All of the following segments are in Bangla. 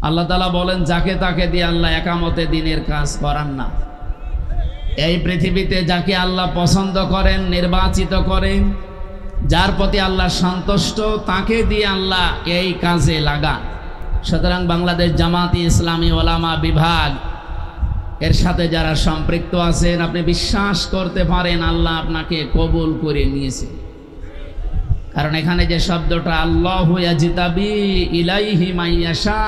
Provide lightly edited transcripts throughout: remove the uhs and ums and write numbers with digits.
আল্লাহ তাআলা বলেন যাকে তাকে দিয়ে আল্লাহ একামতে দিনের কাজ করান না। এই পৃথিবীতে যাকে আল্লাহ পছন্দ করেন, নির্বাচিত করেন, যার প্রতি আল্লাহ সন্তুষ্ট, তাকে দিয়ে আল্লাহ এই কাজে লাগান। সুতরাং বাংলাদেশ জামাতি ইসলামী ওলামা বিভাগ এর সাথে যারা সম্পৃক্ত আছেন, আপনি বিশ্বাস করতে পারেন আল্লাহ আপনাকে কবুল করে নিয়েছে। কারণ এখানে যে শব্দটা আল্লাহু ইয়াজতাবি ইলাইহি মাইয়াশা,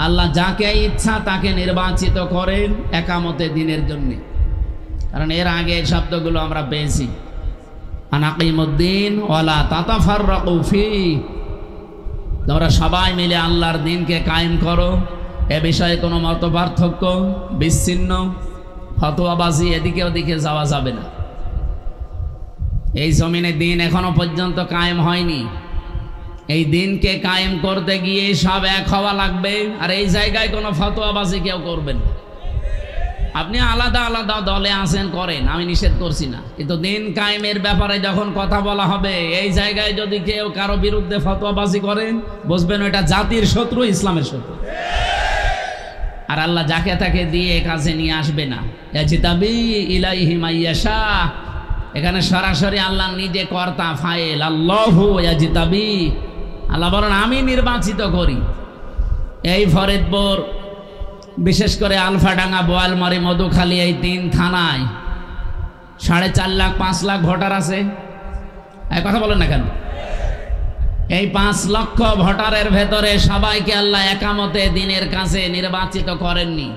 আল্লাহ যাকে ইচ্ছা তাকে নির্বাচিত করেন একামতে দিনের জন্য। কারণ এর আগে শব্দগুলো আমরা পেয়েছি, আনাকিমুদ্দিন ওয়ালা তাতাফাররাকু ফি, তোমরা সবাই মিলে আল্লাহর দিনকে কায়েম করো। এ বিষয়ে কোনো মতপার্থক্য, বিচ্ছিন্ন ফতোয়াবাজি এদিকে ওদিকে যাওয়া যাবে না। এই জমিনে দিন এখনো পর্যন্ত কায়েম হয়নি। এই দিনকে কায়েম করতে গিয়ে সব এক হওয়া লাগবে। আর এই জায়গায় কোনো ফতোয়াবাজি কেউ করবেন না। আপনি আলাদা আলাদা দলে আছেন, করেন, আমি নিষেধ করছি না, কিন্তু দিন কায়েমের ব্যাপারে যখন কথা বলা হবে, এই জায়গায় যদি কেউ কারো বিরুদ্ধে ফতোয়াবাজি করেন, বুঝবেন এটা জাতির শত্রু, ইসলামের শত্রু। আর আল্লাহ যাকে তাকে দিয়ে কাজে নিয়ে আসবে না। ইয়াজতাবি ইলাইহি মাইয়াশা, এখানে সরাসরি আল্লাহ নিজে কর্তা ফাইল, আল্লাহু ইয়াজতাবি, আল্লাহ বলেন আমি নির্বাচিত করি। এই ফরিদপুর, বিশেষ করে আলফাডাঙ্গা, বোয়ালমারি, মধুখালী, এই 3 থানায় 4.5 লাখ 5 লাখ ভোটার আছে। এই কথা বলেন না কেন? এই 5 লক্ষ ভোটারের ভেতরে সবাইকে আল্লাহ একামতে দিনের কাছে নির্বাচিত করেননি।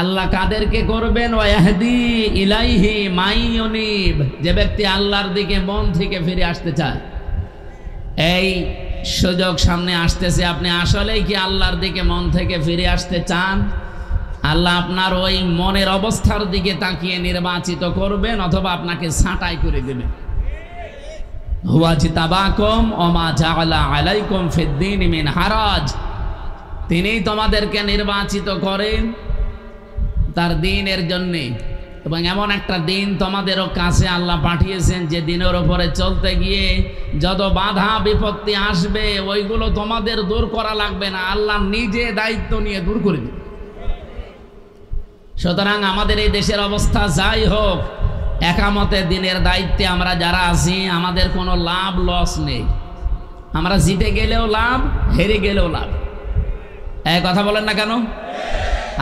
আল্লাহ কাদেরকে করবেন? ওয়াহদি ইলাইহি মাইয়ুনিব, যে ব্যক্তি আল্লাহর দিকে মন থেকে ফিরে আসতে চায়। এই সুযোগ সামনে আসতেছে, আপনি আসলেই কি আল্লাহর দিকে মন থেকে ফিরে আসতে চান? আল্লাহ আপনার ওই মনের অবস্থার দিকে তাকিয়ে নির্বাচিত করবেন, অথবা আপনাকে ছাঁটাই করে দেবেন। হুয়া জিতাবাকুম ওমা জাআলা আলাইকুম ফিদ্দীন মিন হারাজ, তিনি তোমাদেরকে নির্বাচিত করেন তার দিনের জন্যে, এবং এমন একটা দিন তোমাদেরও কাছে আল্লাহ পাঠিয়েছেন যে দিনের ওপরে চলতে গিয়ে যত বাধা বিপত্তি আসবে ওইগুলো তোমাদের দূর করা লাগবে না, আল্লাহ নিজে দায়িত্ব নিয়ে দূর করে দিবে। সুতরাং আমাদের এই দেশের অবস্থা যাই হোক, একামতে দিনের দায়িত্বে আমরা যারা আছি, আমাদের কোনো লাভ লস নেই। আমরা জিতে গেলেও লাভ, হেরে গেলেও লাভ। এই কথা বলেন না কেন?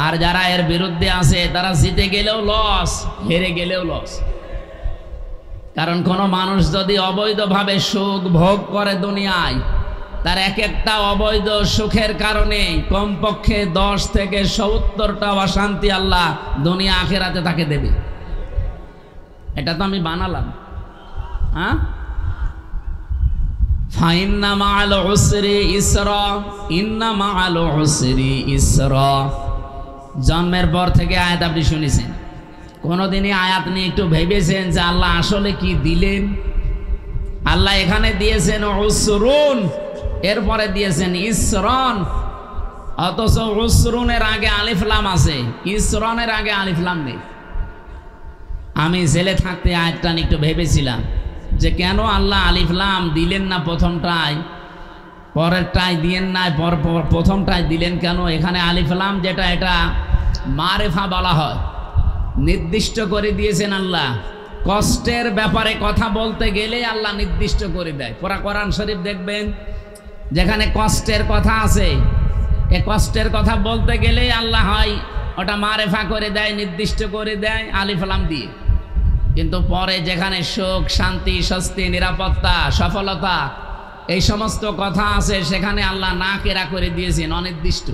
আর যারা এর বিরুদ্ধে আছে তারা জিতে গেলেও লস, হেরে গেলেও লস। কারণ কোনো মানুষ যদি অবৈধভাবে সুখ ভোগ করে দুনিয়ায়, তার এক একটা অবৈধ সুখের কারণে কমপক্ষে 10 থেকে 70টা অশান্তি আল্লাহ দুনিয়া আখিরাতে তাকে দেবে। এটা তো আমি বানালাম। হ্যাঁ, ফাইন্না মাআল উসরি ইসরা, ইন্না মাআল উসরি ইসরা। জন্মের পর থেকে আয়াত আপনি শুনেছেন, কোনোদিনই আয়াত নিয়ে একটু ভেবেছেন যে আল্লাহ আসলে কি দিলেন? আল্লাহ এখানে দিয়েছেন উসরুন, এরপরে দিয়েছেন ইসরন, অথচ উসরুনের আগে আলিফ লাম আছে, ইসরনের আগে আলিফ লাম নেই। আমি জেলে থাকতে আয়াতটা নিয়ে একটু ভেবেছিলাম যে কেন আল্লাহ আলিফ লাম দিলেন না প্রথমটায়, পরেরটায় দিলেন না, প্রথমটায় দিলেন কেন? এখানে আলিফ লাম যেটা, এটা মারেফা বলা হয়, নির্দিষ্ট করে দিয়েছেন আল্লাহ। কষ্টের ব্যাপারে কথা বলতে গেলে আল্লাহ নির্দিষ্ট করে দেয়। পুরা কোরআন শরীফ দেখবেন যেখানে কষ্টের কথা আছে, এ কষ্টের কথা বলতে গেলে আল্লাহ হয় ওটা মারেফা করে দেয়, নির্দিষ্ট করে দেয় আলিফ লাম দিয়ে। কিন্তু পরে যেখানে সুখ, শান্তি, স্বস্তি, নিরাপত্তা, সফলতা, এই সমস্ত কথা আছে, সেখানে আল্লাহ না কেরা করে দিয়েছেন অনির্দিষ্ট।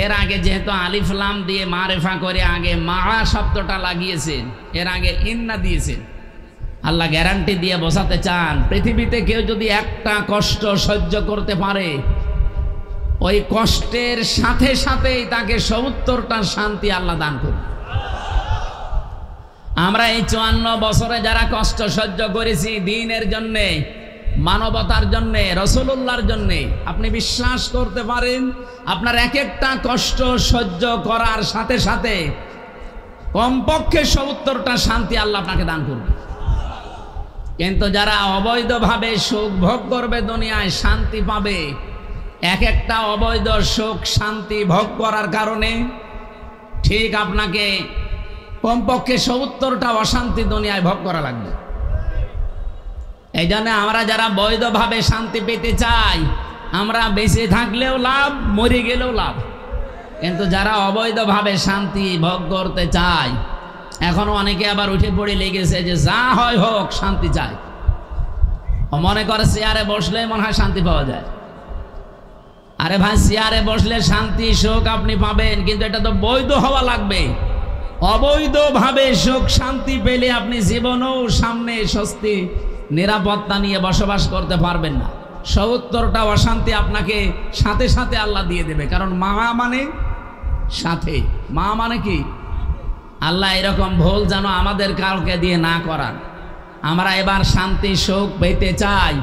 এর আগে যেহেতু আলিফ লাম দিয়ে মারেফা করে আগে মা শব্দটা লাগিয়েছেন, এর আগে ইন্না দিয়েছেন। আল্লাহ গ্যারান্টি দিয়ে বোঝাতে চান, পৃথিবীতে কেউ যদি একটা কষ্ট সহ্য করতে পারে, ওই কষ্টের সাথে সাথেই তাকে 70টা শান্তি আল্লাহ দান করবে। আমরা এই 54 বছরে যারা কষ্ট সহ্য করেছি দ্বীনের জন্যে, মানবতার জন্যে, রাসূলুল্লাহর জন্যে, আপনি বিশ্বাস করতে পারেন আপনার এক একটা কষ্ট সহ্য করার সাথে সাথে কমপক্ষে 70টা শান্তি আল্লাহ আপনাকে দান করবে। কিন্তু যারা অবৈধভাবে সুখ ভোগ করবে, দুনিয়ায় শান্তি পাবে, এক একটা অবৈধ সুখ শান্তি ভোগ করার কারণে ঠিক আপনাকে কমপক্ষে ৭০টা অশান্তি দুনিয়ায় ভোগ করা লাগবে। এই জন্য আমরা যারা বৈধভাবে শান্তি পেতে চাই, আমরা বেঁচে থাকলেও লাভ, মরে গেলেও লাভ। কিন্তু যারা অবৈধভাবে শান্তি ভোগ করতে চায়, এখনো অনেকে আবার উঠে পড়ে লেগেছে যে যা হয় হোক শান্তি চায়। মনে করে চেয়ারে বসলে মনে হয় শান্তি পাওয়া যায়। আরে ভাই, চেয়ারে বসলে শান্তি সুখ আপনি পাবেন, কিন্তু এটা তো বৈধ হওয়া লাগবে। অবৈধভাবে সুখ শান্তি পেলে আপনি জীবনেও সামনে স্বস্তি নিরাপত্তা নিয়ে বসবাস করতে পারবেন না। ৭০টা অশান্তি আপনাকে সাথে সাথে আল্লাহ দিয়ে দেবে। কারণ মা মানে সাথে, মা মানে কি? আল্লাহ এরকম ভুল যেন আমাদের কাউকে দিয়ে না করান। আমরা এবার শান্তি সুখ পেতে চাই,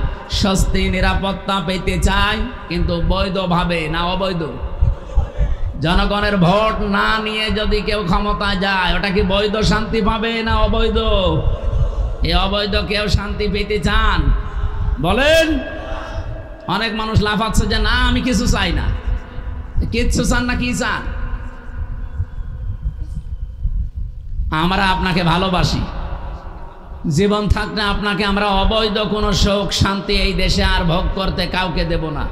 স্বস্তি নিরাপত্তা পেতে চাই, কিন্তু বৈধভাবে না অবৈধ। জনগণের ভোট না নিয়ে যদি কেউ ক্ষমতায় যায়, ওটা কি বৈধ শান্তি পাবে না অবৈধ? এই অবৈধ কেউ শান্তি পেতে চান? বলেন। অনেক মানুষ লাফাচ্ছে যে না আমি কিছু চাই না। কিচ্ছু চান না? কি চান? আমরা আপনাকে ভালোবাসি। জীবন থাকতে আপনাকে আমরা অবৈধ কোনো সুখ শান্তি এই দেশে আর ভোগ করতে কাউকে দেব না।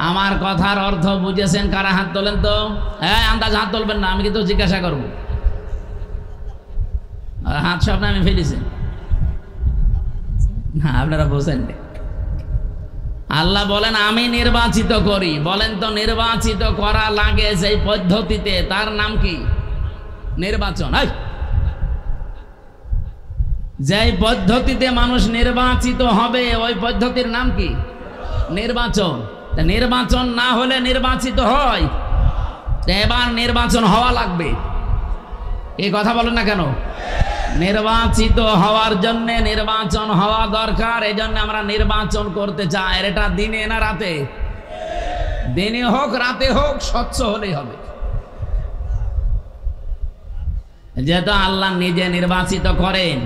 আমার কথার অর্থ বুঝেছেন? কারা হাত তোলেন তো? হ্যাঁ, আন্দাজ হাত তুলবেন না, আমি কিন্তু জিজ্ঞাসা করব। হাত সব আমি ফেলেছি না, আপনারা বোঝেন। আল্লাহ বলেন আমি নির্বাচিত করি। বলেন তো, নির্বাচিত করা লাগে যেই পদ্ধতিতে, তার নাম কি? নির্বাচন। যেই পদ্ধতিতে মানুষ নির্বাচিত হবে ওই পদ্ধতির নাম কি? নির্বাচন। নির্বাচন না হলে নির্বাচিত হয়? এবার নির্বাচন হওয়া লাগবে। এই কথা বলেন না কেন? নির্বাচিত হওয়ার জন্য নির্বাচন হওয়া দরকার। এই জন্য আমরা নির্বাচন করতে চাই। আর এটা দিনে না রাতে? দিনে হোক রাতে হোক, স্বচ্ছ হলেই হবে। যেহেতু আল্লাহ নিজে নির্বাচিত করেন,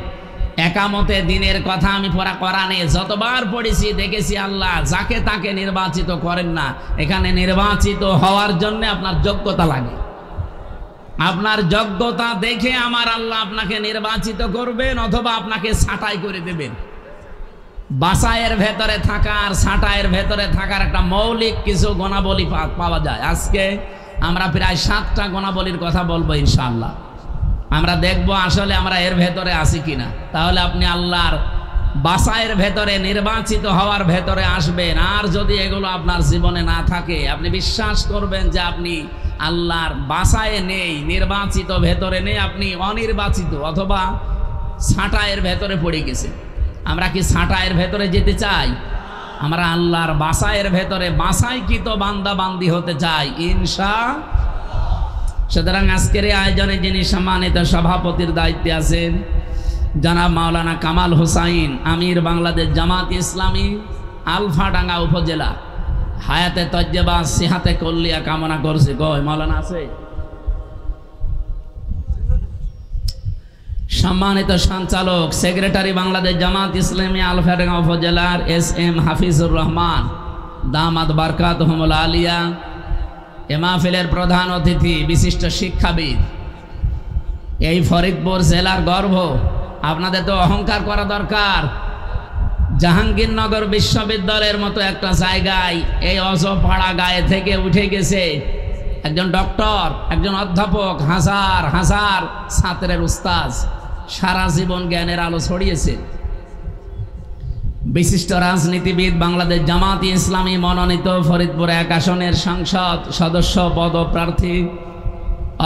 একামতে দিনের কথা আমি পড়া কোরআনে যতবার পড়েছি দেখেছি আল্লাহ যাকে তাকে নির্বাচিত করেন না। এখানে নির্বাচিত হওয়ার জন্য আপনার যোগ্যতা লাগে। আপনার যোগ্যতা দেখে আমার আল্লাহ আপনাকে নির্বাচিত করবেন, অথবা আপনাকে ছাঁটাই করে দেবেন। বাছাইয়ের ভেতরে থাকার, ছাঁটাইয়ের ভেতরে থাকার একটা মৌলিক কিছু গুণাবলী পাওয়া যায়। আজকে আমরা প্রায় 7টা গুণাবলীর কথা বলবো ইনশাআল্লাহ। আমরা দেখব আসলে আমরা এর ভেতরে আছি কিনা। তাহলে আপনি আল্লাহর বাছাইয়ের ভেতরে, নির্বাচিত হওয়ার ভেতরে আসবেন। আর যদি এগুলো আপনার জীবনে না থাকে, আপনি বিশ্বাস করবেন যে আপনি আল্লাহর বাছাইয়ে নেই, নির্বাচিত ভেতরে নেই, আপনি অনির্বাচিত অথবা ছাঁটাইয়ের ভেতরে পড়ে গেছেন। আমরা কি ছাঁটাইয়ের ভেতরে যেতে চাই? আমরা আল্লাহর বাছাইয়ের ভেতরে বাছাইকৃত বান্দা বান্দি হতে চাই ইনশাআল্লাহ। সুতরাং আজকের এই আয়োজনে যিনি সম্মানিত সভাপতির দায়িত্বে আছেন জনাব মাওলানা কামাল হোসাইন, আমির বাংলাদেশ জামাত ইসলামী আলফাডাঙ্গা উপজেলা, হায়াতে তজ্জেবা সিহাতে কল্লিয়া কামনা করছে। কই মাওলানা আছে? সম্মানিত সঞ্চালক সেক্রেটারি বাংলাদেশ জামাত ইসলামী আলফাডাঙ্গা উপজেলার SM হাফিজুর রহমান দামাত বারকাতুহুমুল আলিয়া, এ মাহফিলের প্রধান অতিথি বিশিষ্ট শিক্ষাবিদ, এই ফরিদপুর জেলার গর্ব। আপনাদের তো অহংকার করা দরকার। জাহাঙ্গীরনগর বিশ্ববিদ্যালয়ের মতো একটা জায়গায় এই অজপাড়া গায়ে থেকে উঠে গেছে একজন ডক্টর, একজন অধ্যাপক, হাজার হাজার ছাত্রের উস্তাদ, সারা জীবন জ্ঞানের আলো ছড়িয়েছে। বিশিষ্ট রাজনীতিবিদ, বাংলাদেশ জামাত ইসলামী মনোনীত ফরিদপুর 1 আসনের সংসদ সদস্য পদপ্রার্থী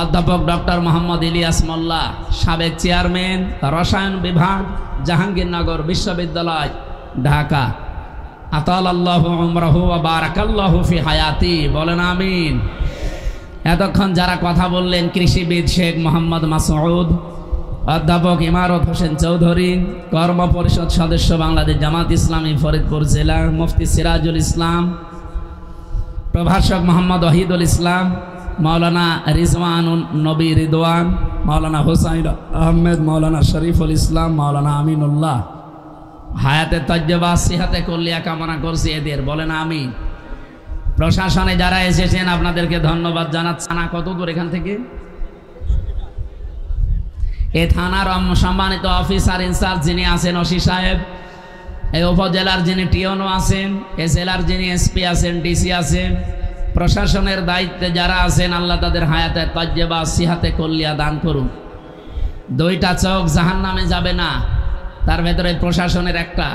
অধ্যাপক ডক্টর মোহাম্মদ ইলিয়াস মোল্লা, সাবেক চেয়ারম্যান রসায়ন বিভাগ, জাহাঙ্গীরনগর বিশ্ববিদ্যালয়, ঢাকা। আতালাল্লাহু উমরাহু ওয়া বারাকাল্লাহু ফি হায়াতি। বলেন আমিন। এতক্ষণ যারা কথা বললেন, কৃষিবিদ শেখ মোহাম্মদ মাসউদ, অধ্যাপক ইমারত হোসেন চৌধুরী, কর্ম পরিষদ সদস্য বাংলাদেশ জামাত ইসলামী ফরিদপুর জেলা, মুফতি সিরাজুল ইসলাম, প্রভাষক মোহাম্মদ ওহিদুল ইসলাম, মাওলানা রিজওয়ানুন নবী রিদওয়ান, মাওলানা হুসাইন আহমেদ, মাওলানা শরীফুল ইসলাম, মাওলানা আমিনুল্লাহ, হায়াতে তজ্জেবা সিহাতে কল্লিয়া কামনা করছি এদের। বলেন আমিন। প্রশাসনে যারা এসেছেন আপনাদেরকে ধন্যবাদ জানাচ্ছি। থানা কত দূর এখান থেকে? এই থানার সম্মানিত অফিসার ইনচার্জ যিনি আছেন ওসি সাহেব, এই উপজেলার যিনি টিওনো আছেন, এই জেলার যিনি এসপি আছেন, ডিসি আছেন, প্রশাসনের দায়িত্বে যারা আছেন, আল্লাহ তাদের হায়াতে তাজ্জেবা সিহাতে কল্লিয়া দান করুন। দুইটা চোখ জাহান্নামে যাবে না, তার ভেতরে প্রশাসনের একটা,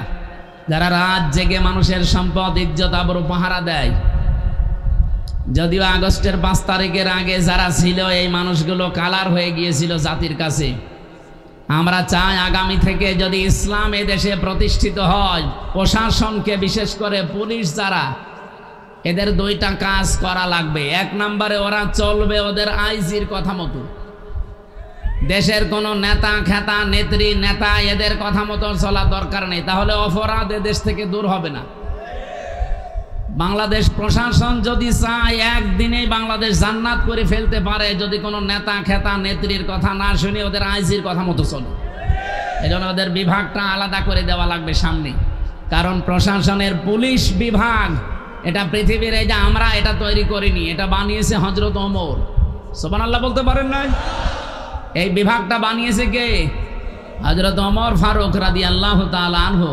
যারা রাত জেগে মানুষের সম্পদ ইজ্জত আবরু পাহারা দেয়। যদিও আগস্টের 5 তারিখের আগে যারা ছিল এই মানুষগুলো কালার হয়ে গিয়েছিল জাতির কাছে। আমরা চাই আগামী থেকে যদি ইসলাম এই দেশে প্রতিষ্ঠিত হয়, প্রশাসনকে বিশেষ করে পুলিশ যারা, এদের দুইটা কাজ করা লাগবে। 1 নম্বরে ওরা চলবে ওদের আইজির কথা মতো। দেশের কোনো নেতা খেতা নেত্রী নেতা এদের কথা মতো চলা দরকার নেই, তাহলে অপরাধ এদেশ থেকে দূর হবে না। বাংলাদেশ প্রশাসন যদি চায় একদিনেই বাংলাদেশ জান্নাত করে ফেলতে পারে, যদি কোনো নেতা খেতা নেত্রীর কথা না শুনে ওদের আইজির কথা মতো চলে। এই জন্য ওদের বিভাগটা আলাদা করে দেওয়া লাগবে সামনে। কারণ প্রশাসনের পুলিশ বিভাগ এটা পৃথিবীর, এই যে আমরা এটা তৈরি করিনি, এটা বানিয়েছে হযরত ওমর। সুবহানাল্লাহ বলতে পারেন না? এই বিভাগটা বানিয়েছে কে? হযরত ওমর ফারুক রাদিয়াল্লাহু তাআলা আনহু।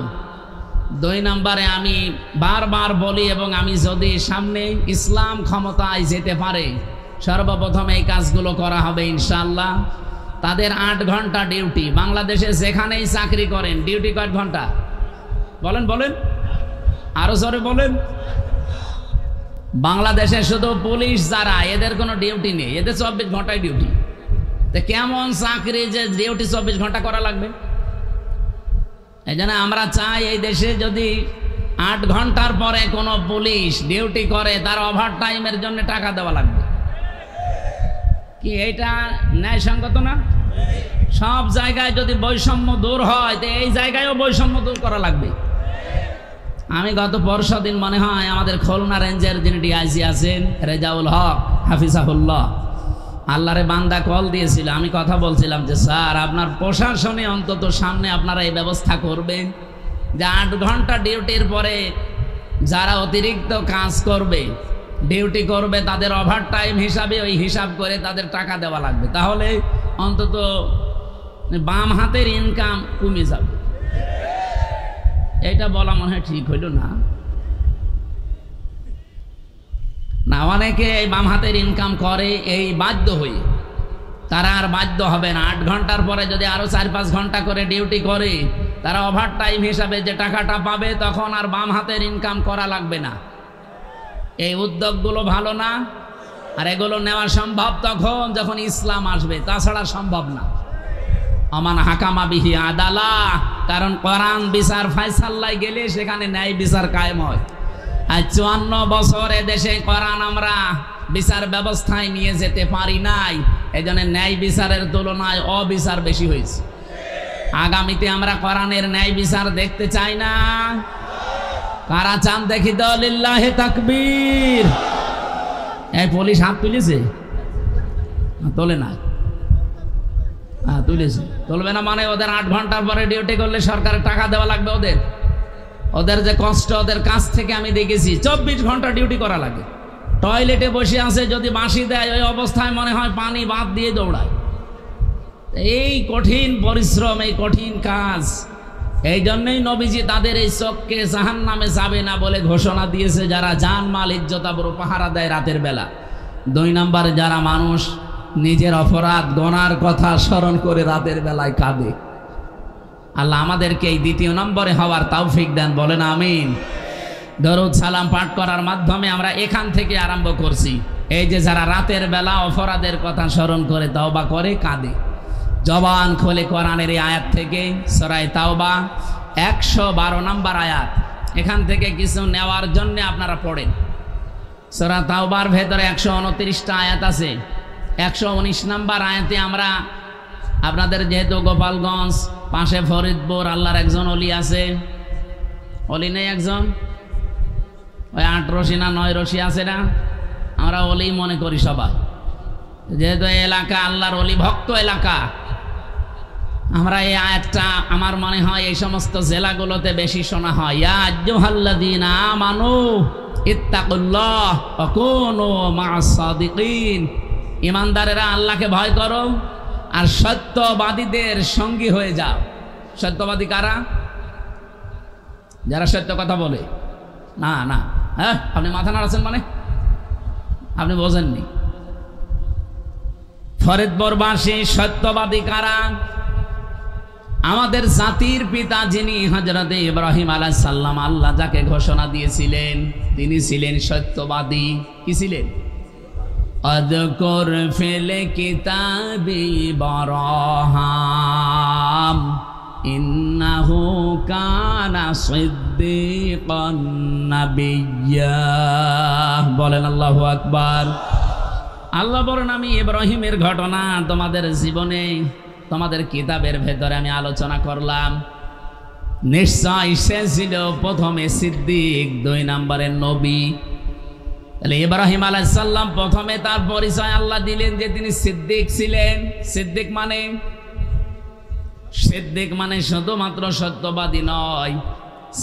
2 নম্বরে আমি বারবার বলি, এবং আমি যদি সামনে ইসলাম ক্ষমতায় যেতে পারে সর্বপ্রথম এই কাজগুলো করা হবে ইনশাআল্লাহ। তাদের 8 ঘন্টা ডিউটি। বাংলাদেশে যেখানেই চাকরি করেন ডিউটি কয় ঘন্টা বলেন? বলেন আরো জোরে বলেন। বাংলাদেশে শুধু পুলিশ যারা, এদের কোনো ডিউটি নেই, এদের 24 ঘন্টায় ডিউটি। তো কেমন চাকরি যে ডিউটি 24 ঘন্টা করা লাগবে? এই জন্য আমরা চাই এই দেশে যদি 8 ঘন্টার পরে কোনো পুলিশ ডিউটি করে, তার ওভার টাইমের জন্য টাকা দেওয়া লাগবে। কি এইটা ন্যায়সঙ্গত না? সব জায়গায় যদি বৈষম্য দূর হয়, তো এই জায়গায়ও বৈষম্য দূর করা লাগবে। আমি গত পরশুদিন মনে হয় আমাদের খুলনা রেঞ্জের যিনি ডিআইজি আছেন রেজাউল হক হাফিজাহুল্লাহ, আল্লাহরে বান্দা কল দিয়েছিল। আমি কথা বলছিলাম যে স্যার আপনার প্রশাসনে অন্তত সামনে আপনারা এই ব্যবস্থা করবেন যে 8 ঘন্টা ডিউটির পরে যারা অতিরিক্ত কাজ করবে, ডিউটি করবে, তাদের ওভার টাইম হিসাবে ওই হিসাব করে তাদের টাকা দেওয়া লাগবে। তাহলে অন্তত বাম হাতের ইনকাম কমে যাবে। এইটা বলা মনে হয় ঠিক হইল না? না, অনেকে এই বাম হাতের ইনকাম করে এই বাধ্য হয়ে, তারা আর বাধ্য হবে না। 8 ঘন্টার পরে যদি আরো 4-5 ঘন্টা করে ডিউটি করে, তারা ওভার টাইম হিসাবে যে টাকাটা পাবে, তখন আর বাম হাতের ইনকাম করা লাগবে না। এই উদ্যোগগুলো ভালো না? আর এগুলো নেওয়া সম্ভব তখন যখন ইসলাম আসবে, তাছাড়া সম্ভব না। আমান হাকামা বিহি আদালা, কারণ কোরআন বিচার ফায়সালায় গেলে সেখানে ন্যায় বিচার কায়েম হয়। আর 54 বছর দেশে কোরআন আমরা বিচার ব্যবস্থায় নিয়ে যেতে পারি নাই, এই জন্য ন্যায় বিচারের তুলনায় অবিচার বেশি হয়েছে। আগামীতে আমরা কোরআনের ন্যায় বিচার দেখতে চাই না। কারা চান দেখি তো? লিল্লাহি তাকবীর। এই পুলিশ হাত তুলেছে? তোলে না? তুলেছে। তুলবে না মানে ওদের 8 ঘন্টার পরে ডিউটি করলে সরকারের টাকা দেওয়া লাগবে। ওদের যে কষ্ট, ওদের কাছ থেকে আমি দেখেছি 24 ঘন্টা ডিউটি করা লাগে। টয়লেটে বসে আছে, যদি বাঁশি দেয় ওই অবস্থায় মনে হয় পানি বাদ দিয়ে দৌড়ায়। এই কঠিন পরিশ্রম, এই কঠিন কাজ, এই জন্যই নবীজি তাদের এই চোখকে জাহান্নামে যাবে না বলে ঘোষণা দিয়েছে, যারা জান মাল ইজ্জত আবরু পাহারা দেয় রাতের বেলা। 2 নম্বরে যারা মানুষ নিজের অপরাধ গোনার কথা স্মরণ করে রাতের বেলায় কাঁদে। আল্লাহ আমাদেরকে এই 2 নম্বরে হওয়ার তৌফিক দেন, বলেন আমিন। দরুদ সালাম পাঠ করার মাধ্যমে আমরা এখান থেকে আরম্ভ করছি। এই যে যারা রাতের বেলা অপরাধের কথা স্মরণ করে তওবা করে কাঁদে, জবান খোলে কোরআনের এই আয়াত থেকে, সূরা তাওবা 112 নম্বর আয়াত। এখান থেকে কিছু নেওয়ার জন্য আপনারা পড়েন। সূরা তাওবার ভেতরে 129টা আয়াত আছে। 119 নম্বর আয়াতে আমরা আপনাদের, যেহেতু গোপালগঞ্জ পাশে ফরিদপুর, আল্লাহর একজন অলি আছে। অলি নেই একজন? ওই 8 রশি না 9 রশি আছে না? আমরা অলি মনে করি সবাই, যেহেতু এই এলাকা আল্লাহর অলি ভক্ত এলাকা। আমরা এই আয়াতটা আমার মনে হয় এই সমস্ত জেলাগুলোতে বেশি শোনা হয়। ইয়া আইয়ুহাল্লাযীনা আমানু ইত্তাকুল্লাহ ওয়া কুনু মা'আস সাদিকিন, ইমানদারেরা আল্লাহকে ভয় করো আর সত্যবাদীদের সঙ্গী হয়ে যাও। সত্যবাদী কারা? যারা সত্য কথা বলে। না না, হ্যাঁ আপনি মাথা নাড়াচ্ছেন মানে আপনি বোঝেননি। ফরিদপুরবাসী সত্যবাদী কারা? আমাদের জাতির পিতা যিনি হযরত ইব্রাহিম আলাইহিস সালাম, আল্লাহ যাকে ঘোষণা দিয়েছিলেন তিনি ছিলেন সত্যবাদী। কি ছিলেন? আযকুর ফিল কিতাবি ইব্রাহিম ইন্নাহু কানা সিদ্দীকান নাবিয়্যা। বলেন আল্লাহু আকবার। আল্লাহ বলেন আমি ইব্রাহিমের ঘটনা তোমাদের জীবনে তোমাদের কিতাবের ভেতরে আমি আলোচনা করলাম। নিশ্চয় সে ছিল প্রথমে সিদ্দিক, 2 নম্বরের নবী। তাহলে ইব্রাহিম আলাইহিস সালাম প্রথমে তার পরিচয় আল্লাহ দিলেন যে তিনি সিদ্দিক ছিলেন। সিদ্দিক মানে শুধুমাত্র সত্যবাদী নয়,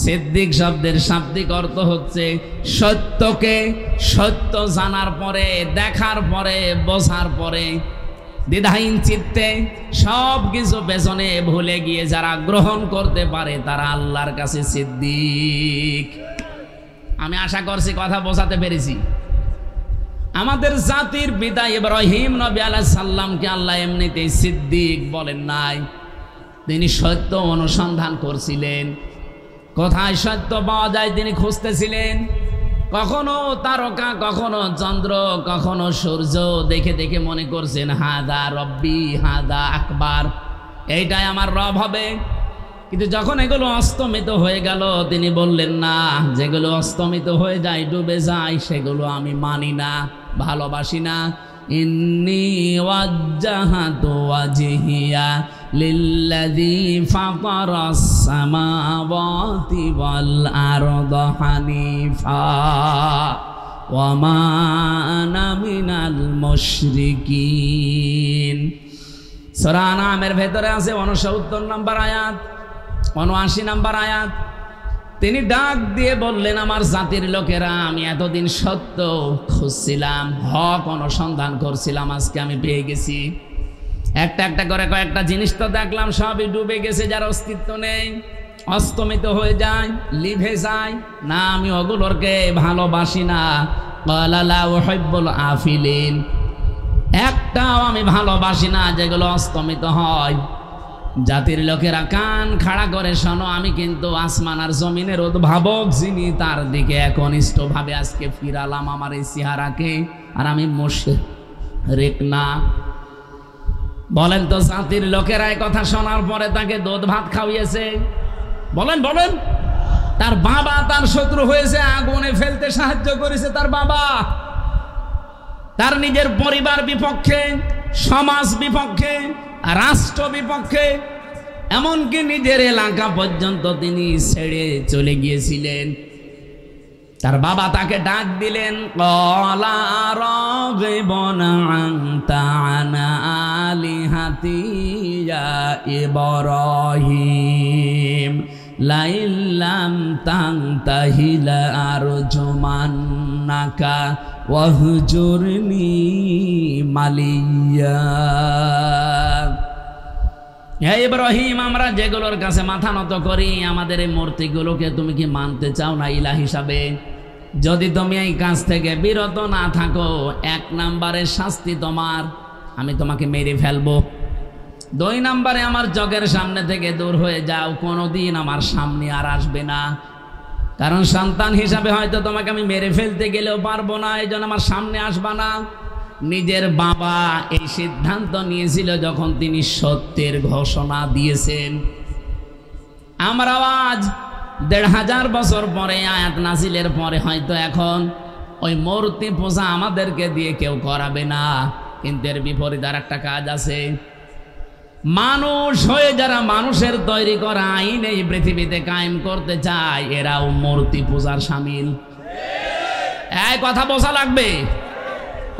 সিদ্দিক শব্দের শাব্দিক অর্থ হচ্ছে সত্যকে সত্য জানার পরে, দেখার পরে, বোঝার পরে দ্বিধাহীন চিত্তে সব কিছু পেছনে ভুলে গিয়ে যারা গ্রহণ করতে পারে তারা আল্লাহর কাছে সিদ্দিক। আমি আশা করছি কথা বোঝাতে পেরেছি। আমাদের জাতির পিতা ইব্রাহিম নবী আলাইহিস সালামকে আল্লাহ এমনিতেই সিদ্দিক বলেন নাই, তিনি সত্য অনুসন্ধান করছিলেন। কোথায় সত্য পাওয়া যায় তিনি খুঁজতেছিলেন। কখনো তারকা, কখনো চন্দ্র, কখনো সূর্য দেখে দেখে মনে করছেন হাদা রব্বি হাদা আকবার, এইটাই আমার রব হবে। কিন্তু যখন এগুলো অস্তমিত হয়ে গেল তিনি বললেন না, যেগুলো অস্তমিত হয়ে যায়, ডুবে যায়, সেগুলো আমি মানি না, ভালোবাসি না। ইন্নী ওয়াজ্জাহাতু ওয়াজহিয়া লিল্লাযী ফাতারাস সামাওয়াতি ওয়াল আরদা হানিফা ওয়া মা আনা মিনাল মুশরিকিন। সূরা আনআমের ভেতরে আছে 69 নম্বর আয়াত, 79 নম্বর আয়াত। তিনি ডাক দিয়ে বললেন আমার জাতির লোকেরা, আমি এতদিন সত্য খুঁজছিলাম, হক অনুসন্ধান করছিলাম, আজকে আমি পেয়ে গেছি। একটা একটা করে কয়েকটা জিনিস তো দেখলাম, সবই ডুবে গেছে, যার অস্তিত্ব নেই, অস্তমিত হয়ে যায়, লিভে যায় না। আমি ওগুলোকে ভালোবাসি না। ক্বালা লা উহিব্বুল আফিলিন, একটাও আমি ভালোবাসি না যেগুলো অস্তমিত হয়। জাতির লোকেরা কান খাড়া করে শোনো, আমি কিন্তু আসমান আর জমিনের উদ্ভাবক যিনি, তার দিকে একনিষ্ঠভাবে আজকে ফিরালাম আমার এই চেহারাকে, আর আমি মুশরিক না। বলেন তো জাতির লোকেরা এই কথা শোনার পরে তাকে দুধ ভাত খাওয়িয়েছে? বলেন বলেন। তার বাবা তার শত্রু হয়েছে, আগুনে ফেলতে সাহায্য করেছে তার বাবা, তার নিজের পরিবার বিপক্ষে, সমাজ বিপক্ষে, রাষ্ট্র বিপক্ষে, এমনকি নিজের এলাকা পর্যন্ত তিনি ছেড়ে চলে গিয়েছিলেন। তার বাবা তাকে ডাক দিলেন, ক্বালা রাগিবুন আনতা আন আলিহাতি ইয়া ইব্রাহিম লাইন লাম তানতাহি লাআরজুমান্নাকা ওয়াহজুরনি মালিয়া। হে ইব্রাহিম, আমরা যেগুলোর কাছে মাথা নত করি, আমাদের এই মূর্তিগুলোকে তুমি কি মানতে চাও না ইলাহ হিসাবে? যদি তুমি এই কাজ থেকে বিরত না থাকো, 1 নম্বরের শাস্তি তোমার, আমি তোমাকে মেরে ফেলবো। 2 নম্বরে আমার চোখের সামনে থেকে দূর হয়ে যাও, কোনোদিন আমার সামনে আর আসবে না। কারণ সন্তান হিসাবে হয়তো তোমাকে আমি মেরে ফেলতে গেলেও পারবো না, এই জন্য আমার সামনে আসবা না। নিজের বাবা এই সিদ্ধান্ত নিয়েছিল যখন তিনি সত্যের ঘোষণা দিয়েছেন। আমরা আজ 1500 বছর পরে, আয়াত নাজিলের পরে হয়তো এখন ওই মূর্তি পূজা আমাদেরকে দিয়ে কেউ করাবে না, কিন্তু এর বিপরীত আর একটা কাজ আছে। মানুষ হয়ে যারা মানুষের তৈরি করা আইন এই পৃথিবীতে কায়েম করতে চায়, এরাও মূর্তি পূজার শামিল। এই কথা বোঝা লাগবে।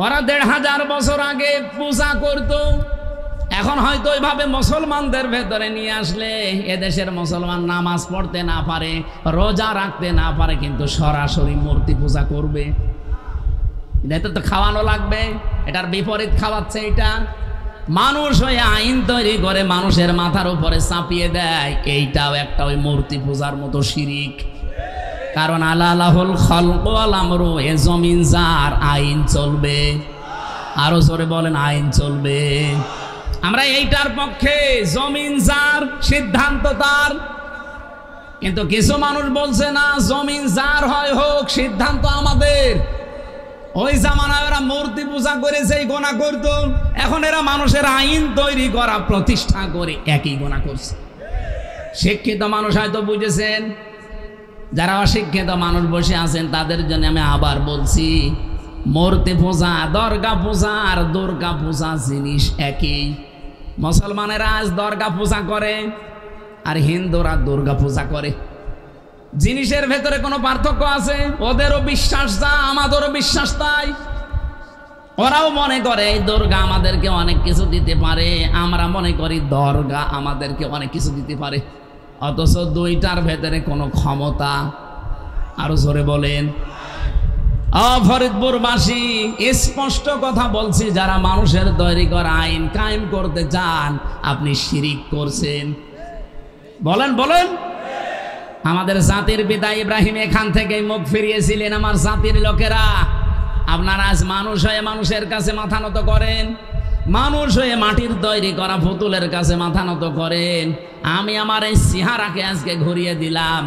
ওরা 1500 বছর আগে পূজা করত, এখন হয়তো ওইভাবে মুসলমানদের ভেতরে নিয়ে আসলে এদেশের মুসলমান নামাজ পড়তে না পারে, রোজা রাখতে না পারে, কিন্তু সরাসরি মূর্তি পূজা করবে। এটা তো খাওয়ানো লাগবে, এটার বিপরীত খাওয়াচ্ছে। এটা মানুষ ওই আইন তৈরি করে মানুষের মাথার উপরে চাপিয়ে দেয়, এইটাও একটা ওই মূর্তি পূজার মতো শিরিক। কারণ আল্লাহুল খালকু ওয়াল আমরু, এ জমিন যার, আইন চলবে। আরো জোরে বলেন, আইন চলবে। আমরা এইটার পক্ষে, জমিন যার, সিদ্ধান্ত তার। কিন্তু কিছু মানুষ বলছে না, জমিন যার হয় হোক, সিদ্ধান্ত আমাদের। ওই জামানায় এরা মূর্তি পূজা করেছে, এই গোনা করত, এখন এরা মানুষের আইন তৈরি করা প্রতিষ্ঠা করে একই গোনা করছে। শিক্ষিত মানুষ হয়তো বুঝেছেন, যারা অশিক্ষিত মানুষ বসে আছেন তাদের জন্য আমি আবার বলছি, মূর্তি পূজা, দরগা পূজা আর দুর্গা পূজা জিনিস একই। মুসলমানেরা আজ দরগা পূজা করে আর হিন্দুরা দুর্গা পূজা করে। জিনিসের ভেতরে কোনো পার্থক্য আছে? ওদেরও বিশ্বাস যা, আমাদেরও বিশ্বাস তাই। ওরাও মনে করে এই দুর্গা আমাদেরকে অনেক কিছু দিতে পারে, আমরা মনে করি দরগা আমাদেরকে অনেক কিছু দিতে পারে। অথচ দুইটার ভেতরে কোনো ক্ষমতা, আরো জোরে বলেন। ফরিদপুরবাসী স্পষ্ট কথা বলছি, যারা মানুষের তৈরি করা আইন কায়েম করতে চান, আপনি শিরিক করছেন। বলেন বলেন। আমাদের জাতির পিতা ইব্রাহিম এখান থেকেই মুখ ফিরিয়েছিলেন। আমার জাতির লোকেরা, আপনারা আজ মানুষ হয়ে মানুষের কাছে মাথা নত করেন, মানুষ হয়ে মাটির তৈরি করা পুতুলের কাছে মাথা নত করেন। আমি আমার এই চেহারাকে আজকে ঘুরিয়ে দিলাম,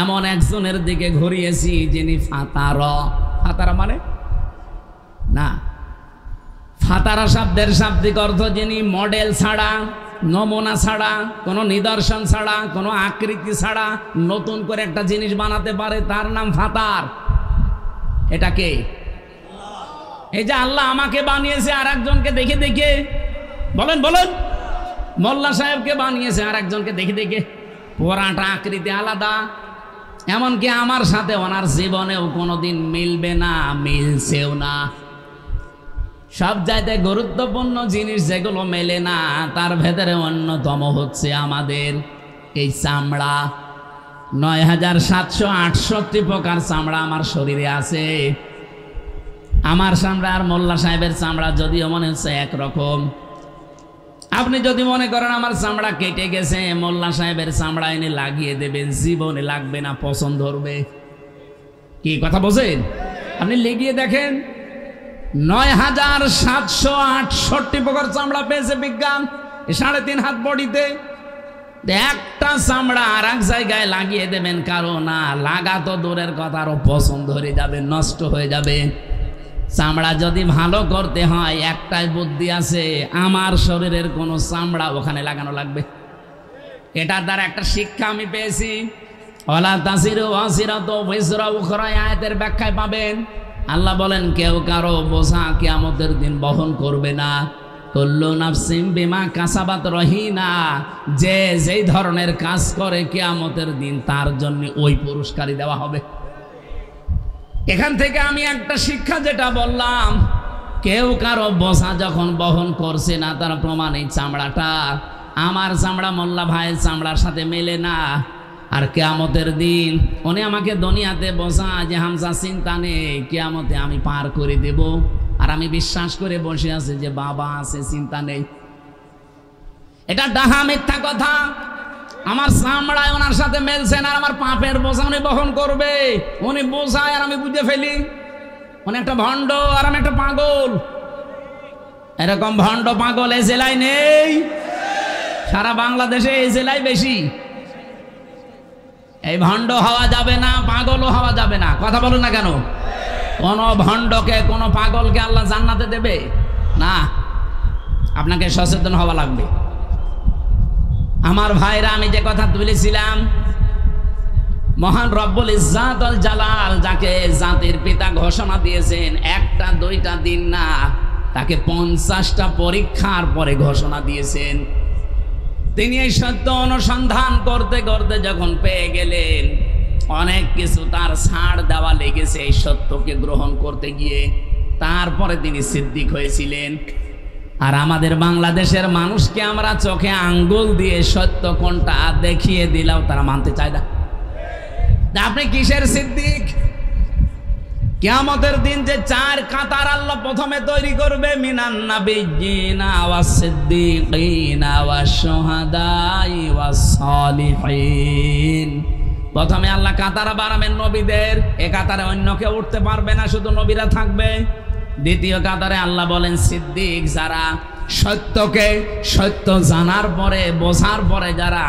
এমন একজনের দিকে ঘুরিয়েছি যিনি ফাতারা। ফাতারা মানে না, ফাতারা শব্দের শাব্দিক অর্থ যিনি মডেল ছাড়া, নমুনা ছাড়া, কোনো নিদর্শন ছাড়া, কোনো আকৃতি ছাড়া নতুন করে একটা জিনিস বানাতে পারে, তার নাম ফাতার। এটাকে এই যে আল্লাহ আমাকে বানিয়েছে আর একজনকে দেখে দেখে, বলেন বলেন, মোল্লা সাহেবকে বানিয়েছে আর একজনকে দেখে দেখে, পুরাটা আকৃতি আলাদা। এমনকি আমার সাথে ওনার জীবনেও কোনোদিন মিলবে না, মিলছেও না। সব জায়গায় গুরুত্বপূর্ণ জিনিস যেগুলো মেলে না, তার ভেতরে অন্যতম হচ্ছে আমাদের এই চামড়া। ৯৭৬৮ প্রকার চামড়া আমার শরীরে আছে। আমার চামড়া আর মোল্লা সাহেবের চামড়া যদিও মনে হচ্ছে একরকম। আপনি যদি মনে করেন আমার চামড়া কেটে গেছে, মোল্লা সাহেবের চামড়া এনে লাগিয়ে দেবেন, জীবনে লাগবে না, পছন্দ ধরবে। কি কথা বলছেন? আপনি লেগিয়ে দেখেন, ৯৭৬৮ প্রকার চামড়া পেয়েছে বিজ্ঞান ৩.৫ হাত বডিতে। একটা চামড়া আর এক জায়গায় লাগিয়ে দেবেন, কারো না লাগা তো দূরের কথা, আরো পছন্দ ধরে যাবে, নষ্ট হয়ে যাবে। চামড়া যদি ভালো করতে হয়, একটাই বুদ্ধি আছে, আমার শরীরের কোনো চামড়া ওখানে লাগানো লাগবে। এটার দ্বারা একটা শিক্ষা আমি পেয়েছি। ওয়ালা তাসিরু ওয়াসিরাতু বিজরা উখরা, আয়াতের ব্যাখ্যায় পাবেন। আল্লাহ বলেন, কেউ কারো বোঝা কিয়ামতের দিন বহন করবে না। কুল্লু নাফসিন বিমা কাসাবাত রহিনা, যে যেই ধরনের কাজ করে কিয়ামতের দিন তার জন্য ওই পুরস্কারই দেওয়া হবে। এখান থেকে আমি একটা শিক্ষা যেটা বললাম, কেউ কারো বোঝা যখন বহন করছে না, তার প্রমাণ এই চামড়াটা। আমার চামড়া মোল্লা ভাইয়ের চামড়ার সাথে মেলে না। আর কিয়ামতের দিন উনি আমাকে দুনিয়াতে বোঝা যে হামজা চিন্তা নেই, কিয়ামতে আমি পার করে দেব, আর আমি বিশ্বাস করে বসে আছি যে বাবা আছে, চিন্তা নেই। এটা ডাহা মিথ্যা কথা। আমার চামড়ায় ওনার সাথে মেলছে না, আর আমার পাপের বোঝা উনি বহন করবে। উনি বোঝায় আর আমি বুঝে ফেলি। উনি একটা ভণ্ড আর আমি একটা পাগল। এরকম ভণ্ড পাগল এই জেলায় নেই, সারা বাংলাদেশে এই জেলায় বেশি। এই ভণ্ড হওয়া যাবে না, পাগলও হওয়া যাবে না। কথা বলুন না কেন? কোন ভণ্ডকে, কোন পাগলকে আল্লাহ জান্নাতে দেবে না। আপনাকে সচেতন হওয়া লাগবে। আমার ভাইরা, আমি যে কথা তুলেছিলাম, মহান রব্বুল ইজ্জাত ওয়াল জালাল, যাকে জাতির পিতা ঘোষণা দিয়েছেন একটা দুইটা দিন না, তাকে 50টা পরীক্ষার পরে ঘোষণা দিয়েছেন। তিনি এই সত্য অনুসন্ধান করতে করতে যখন পেয়ে গেলেন, অনেক কিছু তার ছাড় দেওয়া লেগেছে এই সত্যকে গ্রহণ করতে গিয়ে। তারপরে তিনি সিদ্দিক হয়েছিলেন। আর আমাদের বাংলাদেশের মানুষকে আমরা চোখে আঙ্গুল দিয়ে সত্য কোনটা দেখিয়ে দিলাম, তারা মানতে চায় না। আপনি কিসের সিদ্দিক? কিয়ামতের দিন যে 4 কাতার আল্লাহ প্রথমে তৈরি করবে, মিনান নাবিয়্যিনা ওয়াস সিদ্দিকিনা ওয়াস শুহাদাই ওয়াস সালিহিন। প্রথমে আল্লাহ কাতার বাড়াবেন নবীদের, এ কাতারে অন্য কেউ উঠতে পারবে না, শুধু নবীরা থাকবে। দ্বিতীয় কাতারে আল্লাহ বলেন সিদ্দিক, যারা সত্যকে সত্য জানার পরে বোঝার পরে যারা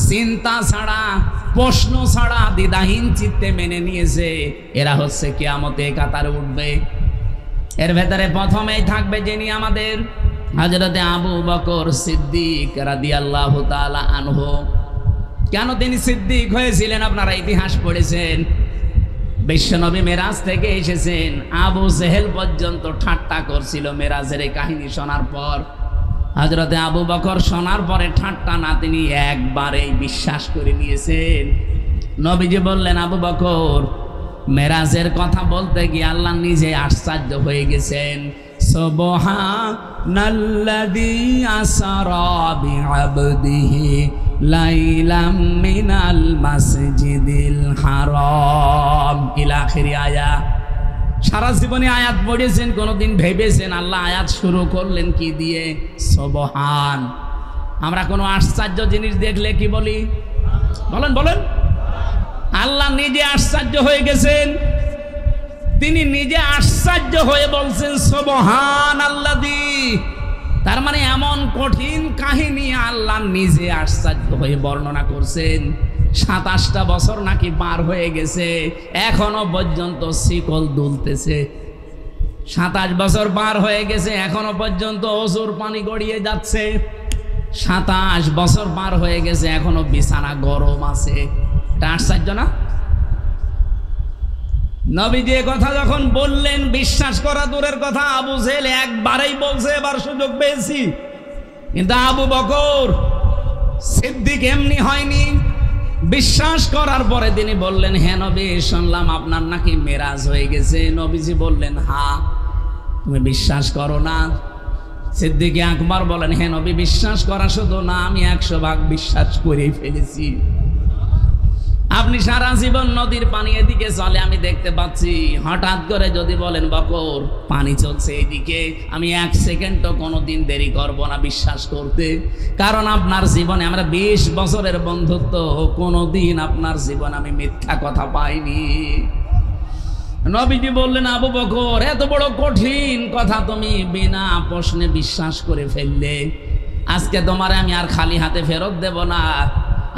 চিন্তা ছাড়া প্রশ্ন ছাড়া দ্বিধাহীন চিত্তে মেনে নিয়েছে, এরা হচ্ছে কিয়ামতে কাতারে উঠবে। এর ভেতরে প্রথমেই থাকবে যিনি আমাদের হযরতে আবু বকর সিদ্দিক রাদিয়াল্লাহু তাআলা আনহু। কেন তিনি সিদ্দিক হয়েছিলেন? আপনারা ইতিহাস পড়েছেন। বিশ্বনবী মেরাজ থেকে এসেছেন, আবু জেহেল পর্যন্ত ঠাট্টা করছিল মেরাজের এই কাহিনী শোনার পর। হযরতে আবু বকর শোনার পরে ঠাট্টা না, তিনি একবারেই বিশ্বাস করে নিয়েছেন। নবীজি বললেন, আবু বকর, মেরাজের কথা বলতে গিয়ে আল্লাহ নিজে আশ্চর্য হয়ে গেছেন। সুবহানাল্লাযী আসরা বিআবদিহি লাইলাম মিনাল মাসজিদিল হারাম ইলা আখিরি আয়া। সারা জীবনে আয়াত পড়েছেন, কোনোদিন ভেবেছেন আল্লাহ আয়াত শুরু করলেন কি দিয়ে? সুবহান। আমরা কোনো আশ্চর্য জিনিস দেখলে কি বলি? বলেন বলেন। আল্লাহ নিজে আশ্চর্য হয়ে গেছেন, তিনি নিজে আশ্চর্য হয়ে বলছেন সুবহানাল্লাযী। তার মানে এমন কঠিন কাহিনী আল্লাহ নিজে আশ্চর্য হয়ে বর্ণনা করছেন। 27টা বছর নাকি পার হয়ে গেছে, এখনো পর্যন্ত শিকল দুলতেছে। 27 বছর পার হয়ে গেছে, এখনো পর্যন্ত অজুর পানি গড়িয়ে যাচ্ছে। 27 বছর পার হয়ে গেছে, এখনো বিছানা গরম আছে। এটা আশ্চর্য না? নবীজি কথা যখন বললেন, বিশ্বাস করা দূরের কথা, আবু জেহেল একবারেই বলছে এবার সুযোগ পেয়েছি। কিন্তু আবু বকর সিদ্দিক এমনি হয়নি। বিশ্বাস করার পরে তিনি বললেন, হ্যাঁ নবী, শুনলাম আপনার নাকি মেরাজ হয়ে গেছে। নবীজি বললেন, হ্যাঁ। তুমি বিশ্বাস করো না? সিদ্দিক আকবর বলেন, হ্যাঁ নবী, বিশ্বাস করা শুধু না, আমি 100 ভাগ বিশ্বাস করেই ফেলেছি। আপনি সারা জীবন নদীর পানি এদিকে চলে আমি দেখতে পাচ্ছি, হঠাৎ করে যদি বলেন বকর পানি চলছে এদিকে, আমি 1 সেকেন্ডও কোনোদিন দেরি করব না বিশ্বাস করতে। কারণ আপনার জীবনে আমরা 20 বছরের বন্ধুত্ব, কোনোদিন আপনার জীবন আমি মিথ্যা কথা পাইনি। নবীজি বললেন, আবু বকর, এত বড় কঠিন কথা তুমি বিনা প্রশ্নে বিশ্বাস করে ফেললে। আজকে তোমার আমি আর খালি হাতে ফেরত দেব না।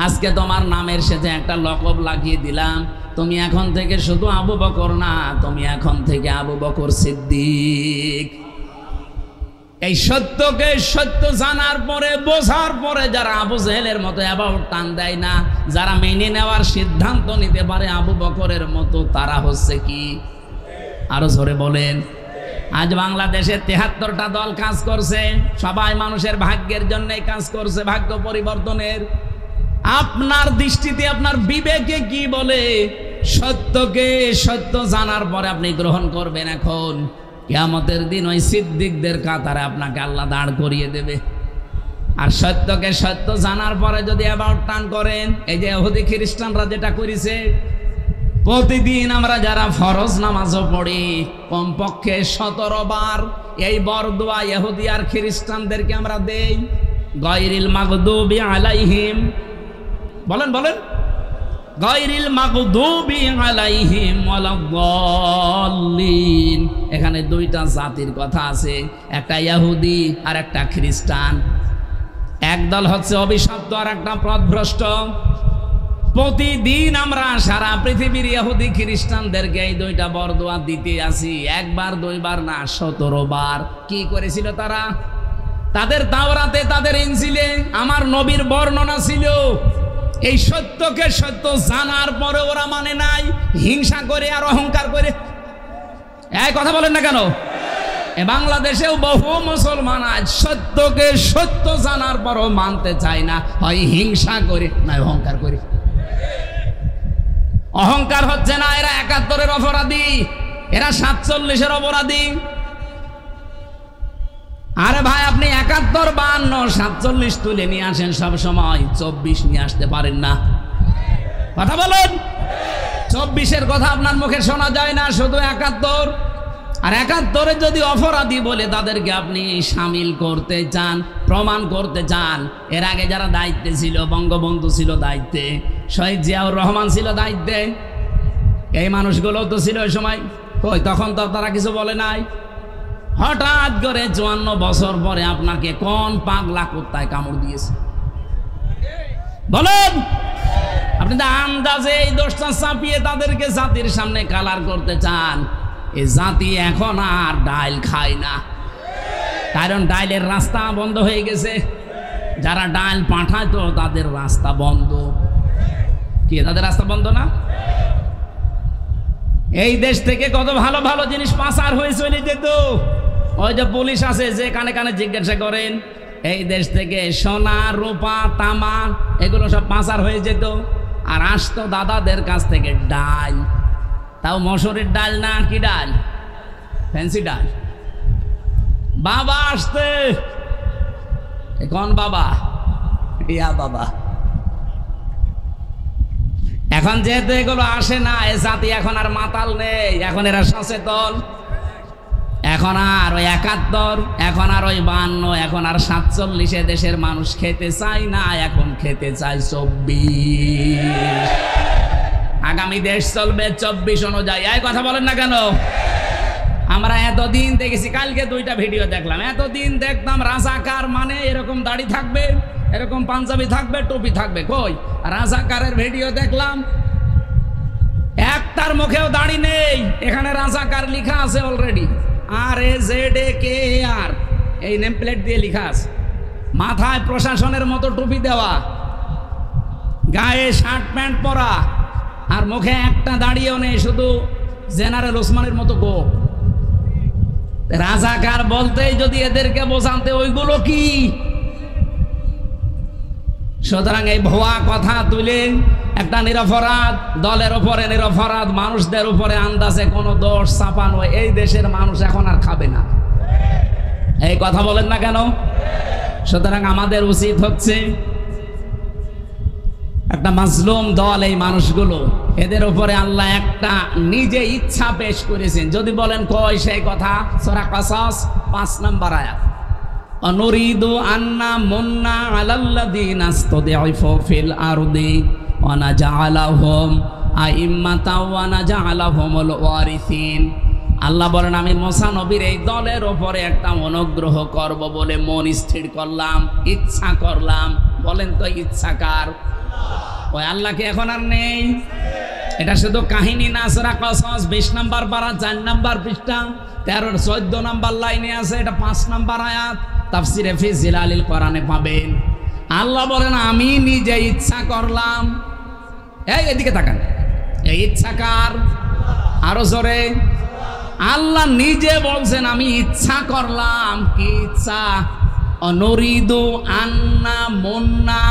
আজকে তোমার নামের সাথে একটা লকব লাগিয়ে দিলাম। তুমি এখন থেকে শুধু আবু বকর না, তুমি এখন থেকে আবু বকর সিদ্দিক। এই সত্যকে সত্য জানার পরে বোঝার পরে যারা আবু জেহেলের মতো অ্যাবাউট টান দেয় না, যারা মেনে নেওয়ার সিদ্ধান্ত নিতে পারে আবু বকরের মতো, তারা হচ্ছে কি? আরো জোরে বলেন। আজ বাংলাদেশে 73টা দল কাজ করছে, সবাই মানুষের ভাগ্যের জন্যই কাজ করছে, ভাগ্য পরিবর্তনের। আপনার দৃষ্টিতে আপনার বিবেকে কি বলে? সত্যকে সত্য জানার পরে আপনি গ্রহণ করবেন। এখন কিয়ামতের দিন ওই সিদ্দিকদের কাতারে আপনাকে আল্লাহ দাঁড় করিয়ে দেবে। আর সত্যকে সত্য জানার পরে যদি অ্যাবাউট টান করেন, এই যে ইহুদি খ্রিস্টানরা যেটা করেছে, প্রতিদিন আমরা যারা ফরজ নামাজও পড়ি কমপক্ষে 17 বার এই বরদোয়া ইহুদি আর খ্রিস্টানদেরকে আমরা দেই, গায়রিল মাগদুবি আলাইহিম। বলেন বলেন। গায়রিল মাগদুবি আলাইহিম ওয়ালাদ-দাল্লিন। এখানে 2টা জাতির কথা আছে, একটা ইহুদি আর একটা খ্রিস্টান। এক দল হচ্ছে অভিশপ্ত আর একটা পথভ্রষ্ট। প্রতিদিন আমরা সারা পৃথিবীর ইহুদি খ্রিস্টানদেরকে এই 2টা বরদোয়া দিতে আসি, 1 বার 2 বার না, 17 বার। কি করেছিল তারা? তাদের তাওরাতে, তাদের ইনজিলে আমার নবীর বর্ণনা ছিল। এই সত্যকে সত্য জানার পরে ওরা মানে নাই, হিংসা করে আর অহংকার করে। এই কথা বলেন না কেন? বাংলাদেশেও বহু মুসলমান আজ সত্যকে সত্য জানার পরও মানতে চায় না, হয় হিংসা করে না অহংকার করে। অহংকার হচ্ছে না, এরা 71-এর অপরাধী, এরা 47-এর অপরাধী। আরে ভাই আপনি ৭১, ৫২, ৪৭ তুলে নিয়ে আসেন, সব সময় ২৪ নিয়ে আসতে পারেন না? কথা বলুন। ২৪-এর কথা আপনার মুখে শোনা যায় না, শুধু ৭১। আর ৭১-এর যদি অপরাধী বলে তাদেরকে আপনি সামিল করতে চান, প্রমাণ করতে চান, এর আগে যারা দায়িত্বে ছিল, বঙ্গবন্ধু ছিল দায়িত্বে, শহীদ জিয়াউর রহমান ছিল দায়িত্বে, এই মানুষগুলো তো ছিল ওই সময়। কই তখন তো তারা কিছু বলে নাই। হঠাৎ করে ৫৪ বছর পরে আপনাকে কোন পাগলা কুত্তায় কামড় দিয়েছে বলেন? আপনি তো আন্দাজে এই দোষটা চাপিয়ে তাদেরকে জাতির সামনে কালার করতে চান। এই জাতি এখন আর ডাইল খায় না, কারণ ডাইলের রাস্তা বন্ধ হয়ে গেছে। যারা ডাইল পাঠাতো তাদের রাস্তা বন্ধ। কি তাদের রাস্তা বন্ধ না? এই দেশ থেকে কত ভালো ভালো জিনিস পাচার হয়ে চলে যেত। ওই যে পুলিশ আছে, যে কানে কানে জিজ্ঞাসা করেন, এই দেশ থেকে সোনা, রূপা, তামা এগুলো সব পাচার হয়ে যেত। আর আসতো দাদাদের কাছ থেকে ডাল, তাও মসুরের ডাল না, কি ডাল? ফ্যান্সি ডাল। বাবা আসতে, কোন বাবা? ইয়া বাবা। এখন যেহেতু এগুলো আসে না, এ জাতি এখন আর মাতাল নেই, এখন এরা সচেতন। এখন আর ওই ৭১, এখন আর ওই ৫২, এখন আর ৪৭ দেশের মানুষ খেতে চায় না, এখন খেতে চায় ২৪। আগামী দেশ চলবে ২৪ অনুযায়ী। এই কথা বলেন না কেন? আমরা এতদিন দেখেছি, কালকে ২টা ভিডিও দেখলাম, এতদিন দেখতাম রাজাকার মানে এরকম দাড়ি থাকবে, এরকম পাঞ্জাবি থাকবে, টুপি থাকবে। কই রাজাকারের ভিডিও দেখলাম, একটার মুখেও দাড়ি নেই। এখানে রাজাকার লেখা আছে অলরেডি, RAZAKAR, এই নেম প্লেট দিয়ে লেখা আছে। মাথায় প্রশাসনের মতো টুপি দেওয়া, গায়ে শার্ট প্যান্ট পরা, আর মুখে একটা দাড়িও নেই, শুধু জেনারেল ওসমানের মতো গোপ। রাজাকার বলতেই যদি এদেরকে বোঝাতে, ওইগুলো কি? সুতরাং এই ভুয়া কথা তুলে একটা নিরপরাধ দলের উপরে, নিরপরাধ মানুষদের উপরে আন্দাজে কোনো দোষ চাপানো এই দেশের মানুষ এখন আর খাবে না। এই কথা বলেন না কেন? সুতরাং আমাদের উচিত হচ্ছে, একটা মাজলুম দল এই মানুষগুলো, এদের উপরে আল্লাহ একটা নিজে ইচ্ছা পেশ করেছেন। যদি বলেন কই সেই কথা, সূরা কাসাস ৫ নম্বর আয়াত, অনুরিদু আন্না মুন্না আলাল্লাযিনা ইসতাদঈফু ফিল আরদি ওয়া নাজআলাহুম আইম্মাতাও ওয়া নাজআলাহুমুল ওয়ারিসিন। আল্লাহ বলেন, আমি মুসা নবীর এই দলের উপরে একটা অনুগ্রহ করব বলে মন স্থির করলাম, ইচ্ছা করলাম। বলেন তো ইচ্ছা কার? ওই আল্লাহকে এখন আর নেই। এটা শুধু কাহিনী না, সূরা কাসাস ২০ নম্বর পারা ৪ নম্বর পৃষ্ঠা ১৩-১৪ নম্বর লাইনে আছে। এটা ৫ নম্বর আয়াত, তাফসিরে ফি জিলালিল কোরআনে পাবেন। আল্লাহ বলেন, আমি নিজে ইচ্ছা করলাম। এই এদিকে তাকান, এই ইচ্ছা কার? আরো জোরে। আল্লাহ নিজে বলছেন, আমি ইচ্ছা করলাম। কি ইচ্ছা? অনুরিদু আন্না মুন্না,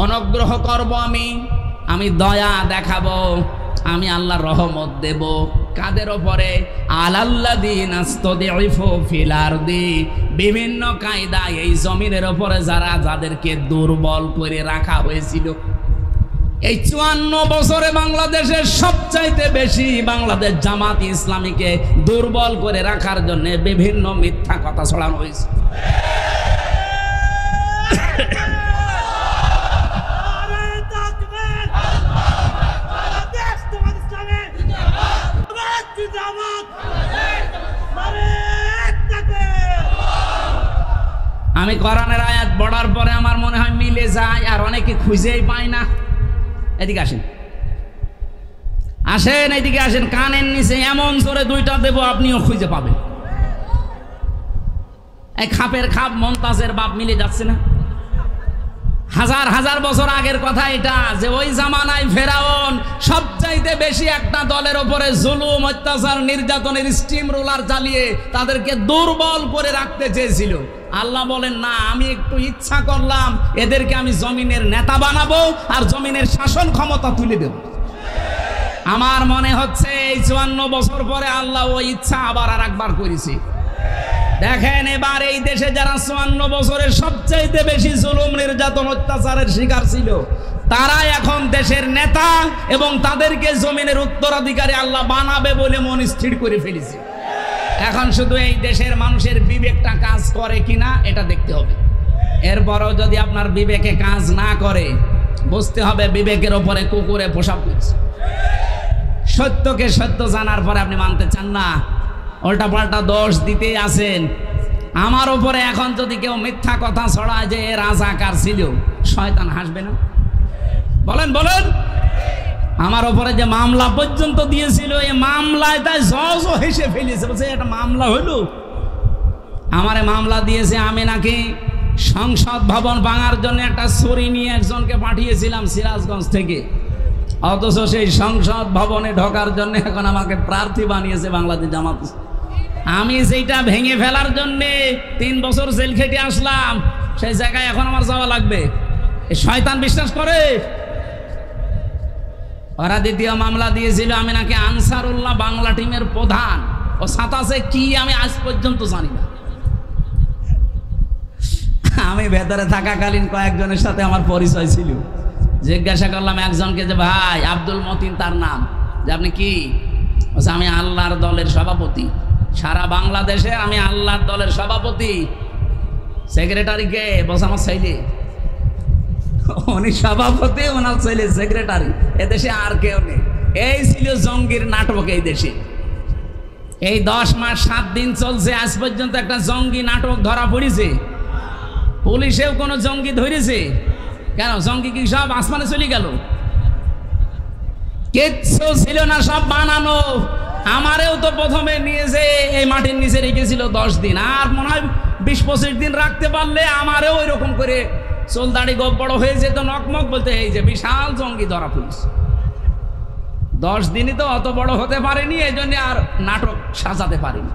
অনুগ্রহ করব আমি দয়া দেখাবো, আমি আল্লাহ রহমত দেব। কাদের ওপরে? আলাল্লাযিনা ইসতাদঈফু ফিল আরদি, বিভিন্ন কায়দায় এই জমিনের ওপরে যাদেরকে দুর্বল করে রাখা হয়েছিল। এই ৫৪ বছরে বাংলাদেশের সবচাইতে বেশি বাংলাদেশ জামাত ইসলামীকে দুর্বল করে রাখার জন্য বিভিন্ন মিথ্যা কথা ছড়ানো হয়েছে। আমি কোরআনের আয়াত পড়ার পরে আমার মনে হয় মিলে যায়, আর অনেকে খুঁজেই পায় না। এদিকে আসেন, আসেন, এদিকে আসেন। কানের নিচে এমন জোরে ২টা দেব, আপনিও খুঁজে পাবেন। এই খাপের খাপ মমতাজের বাপ মিলে যাচ্ছে না? হাজার হাজার বছর আগের কথা এটা, যে ওই জামানায় ফেরাউন সবচাইতে বেশি একটা দলের উপরে জুলুম, অত্যাচার, নির্যাতনের স্টিম রোলার চালিয়ে তাদেরকে দুর্বল করে রাখতে চেয়েছিল। আল্লাহ বলেন, না, আমি একটু ইচ্ছা করলাম, এদেরকে আমি জমিনের নেতা বানাবো আর জমিনের শাসন ক্ষমতা তুলে দেব। আমার মনে হচ্ছে এই ৫৪ বছর পরে আল্লাহ ওই ইচ্ছা আবার আর একবার করেছে। দেখেন এবার এই দেশে যারা 54 বছরের সবচেয়ে বেশি জুলুম নির্যাতন অত্যাচারের শিকার ছিল, তারা এখন দেশের নেতা এবং তাদেরকে জমিনের উত্তরাধিকারী আল্লাহ বানাবে বলে মন স্থির করে ফেলেছে। এখন শুধু এই দেশের মানুষের বিবেকটা কাজ করে কিনা এটা দেখতে হবে। এরপরও যদি আপনার বিবেকে কাজ না করে, বুঝতে হবে বিবেকের ওপরে কুকুরে পোশাক করছে। সত্যকে সত্য জানার পরে আপনি মানতে চান না, উল্টা পাল্টা দোষ দিতেই আছেন। আমার উপরে এখন যদি কেউ মিথ্যা কথা ছড়ায় যে এ রাজাকার ছিল, শয়তান হাসবে না? বলেন বলেন। আমার উপরে যে মামলা পর্যন্ত দিয়েছিল, এই মামলায় তাই জজও হেসে ফেলেছে, বলছে এটা মামলা হইল। আমারে মামলা দিয়েছে আমি নাকি সংসদ ভবন ভাঙার জন্য একটা ছুরি নিয়ে একজনকে পাঠিয়েছিলাম সিরাজগঞ্জ থেকে, অথচ সেই সংসদ ভবনে ঢোকার জন্য এখন আমাকে প্রার্থী বানিয়েছে বাংলাদেশ জামাত। আমি সেইটা ভেঙে ফেলার জন্য 3 বছর জেল খেটে আসলাম, সেই জায়গায় এখন আমার যাওয়া লাগবে। এই শয়তান বিশ্বাস করে? ওরা দ্বিতীয় মামলা দিয়েছিল আমি নাকি আনসারুল্লাহ বাংলা টিমের প্রধান, ও সাতাশে কি আমি আজ পর্যন্ত জানি না। আমি ভেতরে থাকাকালীন কয়েকজনের সাথে আমার পরিচয় ছিল। জিজ্ঞাসা করলাম একজনকে যে ভাই আব্দুল মতিন তার নাম, যে আপনি কি? বলছে আমি আল্লাহর দলের সভাপতি, সারা বাংলাদেশে আমি আল্লাহর দলের সভাপতি। সেক্রেটারি কে? বলছে আমার ছেলে। উনি সভাপতি, ওনার ছেলে সেক্রেটারি। এদেশে আর কেউ নেই। এই ছিল জঙ্গির নাটক এই দেশে। এই 10 মাস 7 দিন চলছে, আজ পর্যন্ত একটা জঙ্গি নাটক ধরা পড়েছে? পুলিশেও কোনো জঙ্গি ধরেছে? কেন, জঙ্গি কি সব আসমানে চলে গেল? কিচ্ছু ছিল না, সব বানানো। আমারেও তো প্রথমে নিয়েছে এই মাটির নিচে রেখেছিল 10 দিন, আর মনে হয় 20-25 দিন রাখতে পারলে আমারেও ওই রকম করে চুল দাড়ি গোপ বড় হয়ে যেত, নকমক বলতে এই যে বিশাল জঙ্গি ধরা পড়েছে। 10 দিনই তো অত বড় হতে পারেনি, এই জন্য আর নাটক সাজাতে পারিনি।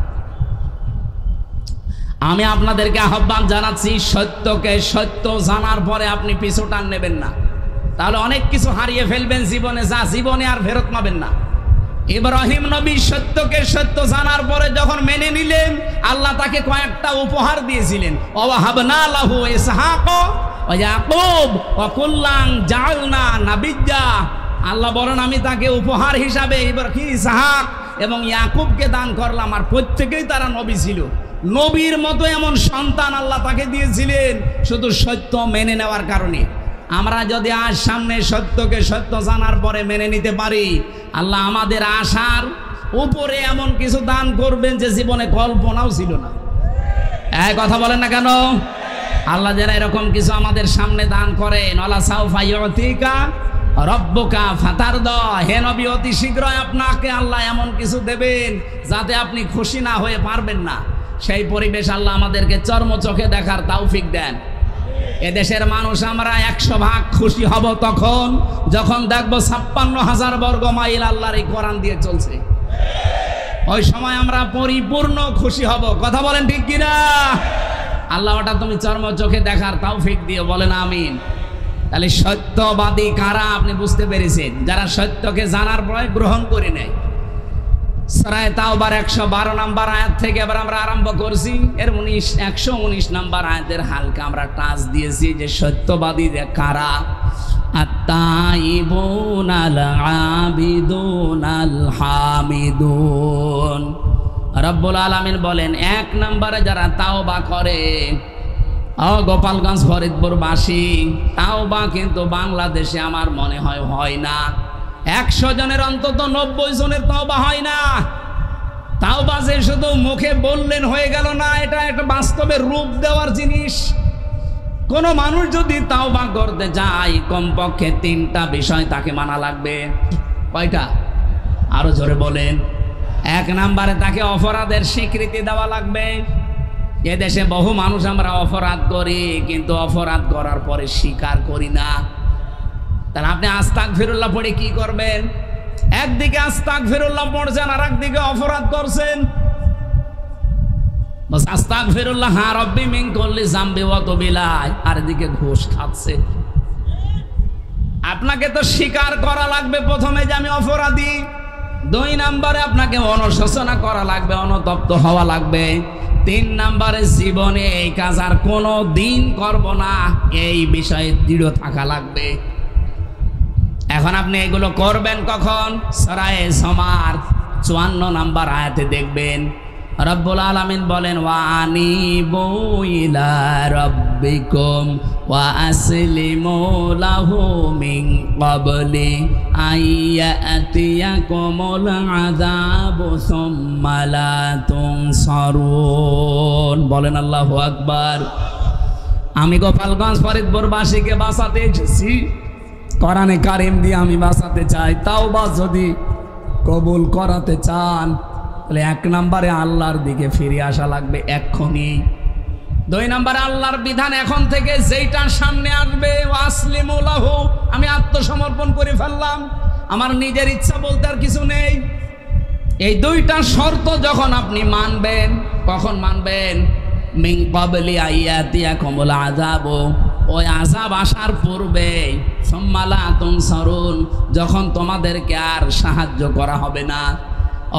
আমি আপনাদেরকে আহ্বান জানাচ্ছি, সত্যকে সত্য জানার পরে আপনি পিছু টান নেবেন না, তাহলে অনেক কিছু হারিয়ে ফেলবেন জীবনে, যা জীবনে আর ফেরত পাবেন না। ইব্রাহিম নবী সত্যকে সত্য জানার পরে যখন মেনে নিলেন, আল্লাহ তাকে কয়েকটা উপহার দিয়েছিলেন। ওয়াহাবনা লাহু ইসহাক ওয়া ইয়াকুব ওয়া কুল্লান জাআলনা নাবিয়্যা। আল্লাহ বলেন আমি তাকে উপহার হিসাবে ইব্রাহিম, ইসহাক এবং ইয়াকুবকে দান করলাম, আর প্রত্যেকেই তারা নবী ছিল। নবীর মতো এমন সন্তান আল্লাহ তাকে দিয়েছিলেন শুধু সত্য মেনে নেওয়ার কারণে। আমরা যদি আজ সামনে সত্যকে সত্য জানার পরে মেনে নিতে পারি, আল্লাহ আমাদের আশার উপরে এমন কিছু দান করবেন যে জীবনে কল্পনাও ছিল না। এই কথা বলেন না কেন? আল্লাহ যারা এরকম কিছু আমাদের সামনে দান করেন, ওয়ালা সাউফা ইউতিকা রব্বুকা ফাতারদা, হে নবী অতি শীঘ্রই আপনাকে আল্লাহ এমন কিছু দেবেন যাতে আপনি খুশি না হয়ে পারবেন না। সেই পরিবেশ আল্লাহ আমাদেরকে চর্ম চোখে দেখার তৌফিক দেন। এদেশের মানুষ আমরা 100 ভাগ খুশি হব তখন যখন দেখবো 56,000 বর্গ মাইল আল্লাহর এই কোরআন দিয়ে চলছে। ওই সময় আমরা পরিপূর্ণ খুশি হব। কথা বলেন ঠিক কিনা? আল্লাহ ওটা তুমি চর্ম চোখে দেখার তৌফিক দিও, বলেন আমিন। তাহলে সত্যবাদী কারা আপনি বুঝতে পেরেছেন? যারা সত্যকে জানার পরে গ্রহণ করে নেয়। সূরা তাওবার 112 নম্বর আয়াত থেকে এবার আমরা আরম্ভ করছি। এর 119 নম্বর আয়াতের হালকা আমরা টাচ দিয়েছি যে সত্যবাদী কারা। আত-তাইবুন আল-আবিদুন আল-হামিদুন। রব্বুল আলামিন বলেন 1 নম্বরে যারা তাওবা করে, গোপালগঞ্জ ফরিদপুরবাসী, তাওবা কিন্তু বাংলাদেশে আমার মনে হয় না। 100 জনের অন্তত 90 জনের তাওবা হয় না। তাওবা যে শুধু মুখে বললেন হয়ে গেল না, এটা একটা বাস্তবে রূপ দেওয়ার জিনিস। কোন মানুষ যদি তাওবা করতে যায় কমপক্ষে 3টা বিষয় তাকে মানা লাগবে। কয়টা? আরো জোরে বলেন। 1 নম্বরে তাকে অপরাধের স্বীকৃতি দেওয়া লাগবে। এদেশে বহু মানুষ আমরা অপরাধ করি, কিন্তু অপরাধ করার পরে স্বীকার করি না। তাহলে আপনি আস্তাগফিরুল্লাহ পড়ে কি করবেন? একদিকে আস্তাগফিরুল্লাহ পড়ছেন, আর একদিকে অপরাধ করছেন। বাস আস্তাগফিরুল্লাহ রাব্বি মিন কুল্লি যামবি ওয়া তুবিলাই, আর এদিকে ঘুষ খাচ্ছে। আপনাকে তো স্বীকার করা লাগবে প্রথমে যে আমি অপরাধী। 2 নম্বরে আপনাকে অনুশোচনা করা লাগবে, অনুতপ্ত হওয়া লাগবে। 3 নম্বরে জীবনে এই কাজ আর কোনো দিন করব না, এই বিষয়ে দৃঢ় থাকা লাগবে। এখন আপনি এগুলো করবেন কখন? সূরা জুমার 54 নম্বর আয়াতে দেখবেন রব্বুল আলামিন বলেন, ওয়া আনিবু ইলা রাব্বিকুম ওয়া আসলিমু লাহু মিন ক্বাবলি আইয়াতিয়াকুমুল আযাবু সুম্মা লা তুনসারুন। বলেন আল্লাহু আকবার। আমি গোপালগঞ্জ ফরিদপুরবাসীকে বাঁচাতে এসেছি, কোরআনে কারিম দিয়ে আমি বাঁচাতে চাই। তাওবা যদি কবুল করাতে চান তাহলে 1 নম্বরে আল্লাহর দিকে ফিরে আসা লাগবে এক্ষুনি। 2 নম্বরে আল্লাহর বিধান এখন থেকে যেইটা সামনে আসবে, ওয়াসলিমু লাহু, আমি আত্মসমর্পণ করে ফেললাম, আমার নিজের ইচ্ছা বলতে আর কিছু নেই। এই 2টা শর্ত যখন আপনি মানবেন, কখন মানবেন? মিন ক্বাবলি আইয়াতিয়াকুমুল আযাব, ওই আযাব আসার পূর্বে, সুম্মা লা তুনসারুন, যখন তোমাদেরকে আর সাহায্য করা হবে না।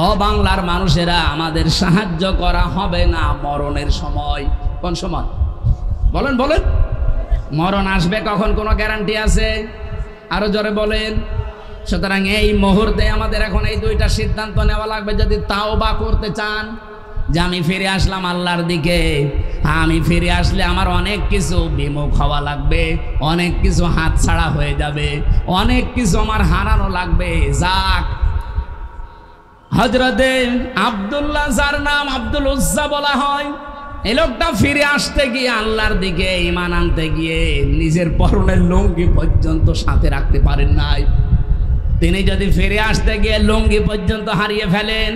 ও বাংলার মানুষেরা, আমাদের সাহায্য করা হবে না মরণের সময়। কোন সময়? বলেন বলেন। মরণ আসবে কখন, কোনো গ্যারান্টি আছে? আরো জোরে বলেন। সুতরাং এই মুহূর্তে আমাদের এখন এই 2টা সিদ্ধান্ত নেওয়া লাগবে। যদি তাওবা করতে চান যে আমি ফিরে আসলাম আল্লাহর দিকে, আমি ফিরে আসলে আমার অনেক কিছু বিমুখ হওয়া লাগবে, অনেক কিছু হাতছাড়া হয়ে যাবে, অনেক কিছু আমার হারানো লাগবে। যাক, হযরতে আব্দুল্লাহ, যার নাম আব্দুল উজ্জা বলা হয়, এই লোকটা ফিরে আসতে গিয়ে আল্লাহর দিকে ঈমান আনতে গিয়ে নিজের পরনের লুঙ্গি পর্যন্ত সাথে রাখতে পারেন নাই। তিনি যদি ফিরে আসতে গিয়ে লুঙ্গি পর্যন্ত হারিয়ে ফেলেন,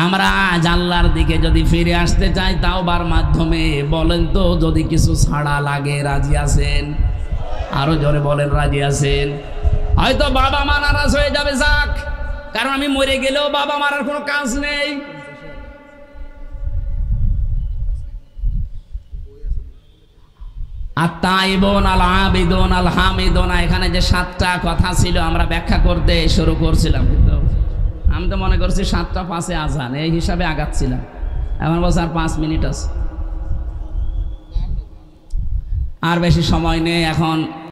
আমরা আজ আল্লাহর দিকে যদি ফিরে আসতে চাই তাওবার মাধ্যমে, বলেন তো যদি কিছু ছাড়া লাগে রাজি আছেন? আরো জোরে বলেন, রাজি আছেন? হয়তো বাবা মা নারাজ হয়ে যাবে, যাক, কারণ আমি মরে গেলেও বাবা মারার কোনো কাজ নেই। আত-তাইবুন আল আবিদুন আল হামিদুন, এখানে যে 7টা কথা ছিল আমরা ব্যাখ্যা করতে শুরু করছিলাম, কিন্তু আমি তো মনে করছি 7টা 5-এ আজান, এই হিসাবে আগাচ্ছিলাম। এখন বলছে আর 5 মিনিট আছে, আর বেশি সময় নেই। এখন